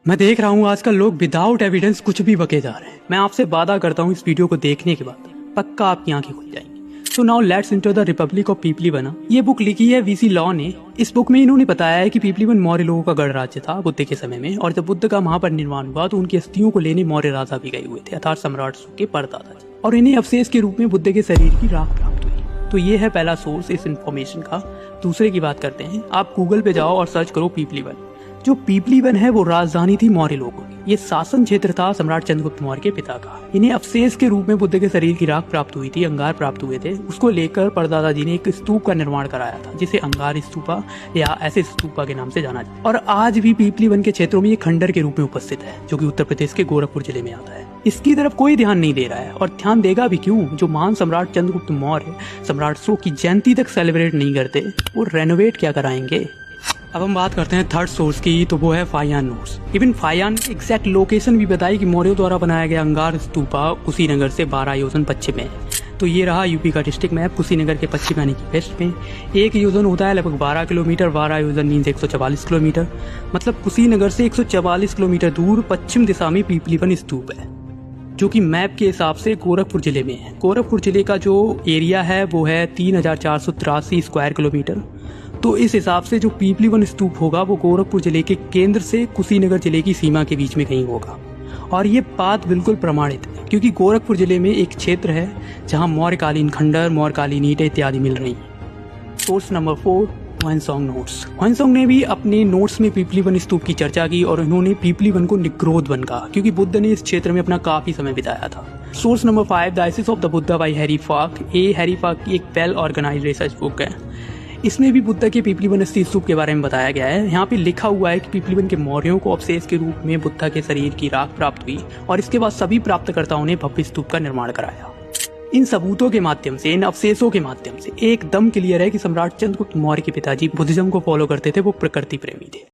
मैं देख रहा हूँ आजकल लोग विदाउट एविडेंस कुछ भी बके जा रहे हैं। मैं आपसे वादा करता हूँ इस वीडियो को देखने के बाद पक्का आपकी आंखें खुल जाएंगी। So now let's enter the republic of पीपलीवन। ये बुक लिखी है वीसी लॉ ने। इस बुक में इन्होंने बताया है कि पीपलीवन मौर्य लोगों का गढ़ राज्य था बुद्ध के समय में, और जब बुद्ध का महापरिनिर्वाण हुआ तो उनकी अस्थियों को लेने मौर्य राजा भी गए हुए थे, अर्थात सम्राट अशोक के परदादा जी, और इन्हें अवशेष के रूप में बुद्ध के शरीर की राख प्राप्त हुई। तो ये है पहला सोर्स इस इन्फॉर्मेशन का। दूसरे की बात करते हैं। आप गूगल पे जाओ और सर्च करो पीपलीवन। जो पीपलीवन है वो राजधानी थी मौर्य लोगों की। ये शासन क्षेत्र था सम्राट चंद्रगुप्त मौर्य के पिता का। इन्हें अवशेष के रूप में बुद्ध के शरीर की राख प्राप्त हुई थी, अंगार प्राप्त हुए थे। उसको लेकर परदादा जी ने एक स्तूप का निर्माण कराया था, जिसे अंगार स्तूपा या ऐसे स्तूपा के नाम से जाना जाता है। और आज भी पीपलीवन के क्षेत्रों में ये खंडर के रूप में उपस्थित है, जो कि उत्तर प्रदेश के गोरखपुर जिले में आता है। इसकी तरफ कोई ध्यान नहीं दे रहा है, और ध्यान देगा भी क्यों। जो महान सम्राट चंद्रगुप्त मौर्य सम्राट अशोक की जयंती तक सेलिब्रेट नहीं करते, वो रेनोवेट क्या कराएंगे। अब हम बात करते हैं थर्ड सोर्स की, तो वो है फाहियान नोट्स। इवन फाहियान ने एग्जैक्ट लोकेशन भी बताई कि मौर्यों द्वारा बनाया गया अंगार स्तूपा कुशीनगर से 12 योजन पश्चिम में। तो ये रहा यूपी का डिस्ट्रिक्ट मैप। कुशीनगर के पश्चिम यानी कि वेस्ट में एक योजन होता है लगभग 12 किलोमीटर। 12 योजन मीन्स 144 किलोमीटर। मतलब कुशीनगर से 144 किलोमीटर दूर पश्चिम दिशा में पीपलीवन स्तूप है, जो कि मैप के हिसाब से गोरखपुर जिले में है। गोरखपुर जिले का जो एरिया है वो है 3483 स्क्वायर किलोमीटर। तो इस हिसाब से जो पीपलीवन स्तूप होगा वो गोरखपुर जिले के केंद्र से कुशीनगर जिले की सीमा के बीच में कहीं होगा। और ये बात बिल्कुल प्रमाणित है, क्योंकि गोरखपुर जिले में एक क्षेत्र है जहां मौर्यकालीन खंडर, मौर्यकालीन ईंटें इत्यादि मिल रही हैं। Source number 4, Xuanzang notes. Xuanzang ने भी अपने नोट्स में पीपलीवन स्तूप की चर्चा की, और उन्होंने पीपलीवन को निग्रोध वन कहा, क्योंकि बुद्ध ने इस क्षेत्र में अपना काफी समय बिताया था। Source number 5, the ashes of the Buddha by Harry Falk. Harry Falk की एक वेल ऑर्गेनाइज्ड रिसर्च बुक है। इसमें भी बुद्ध के पीपलीवन स्तूप के बारे में बताया गया है। यहाँ पे लिखा हुआ है कि पीपलीवन के मौर्यों को अवशेष के रूप में बुद्ध के शरीर की राख प्राप्त हुई, और इसके बाद सभी प्राप्तकर्ताओं ने भव्य स्तूप का निर्माण कराया। इन सबूतों के माध्यम से, इन अवशेषों के माध्यम से एकदम क्लियर है कि सम्राट चंद्रगुप्त मौर्य के पिताजी बुद्धिज्म को फॉलो करते थे, वो प्रकृति प्रेमी थे।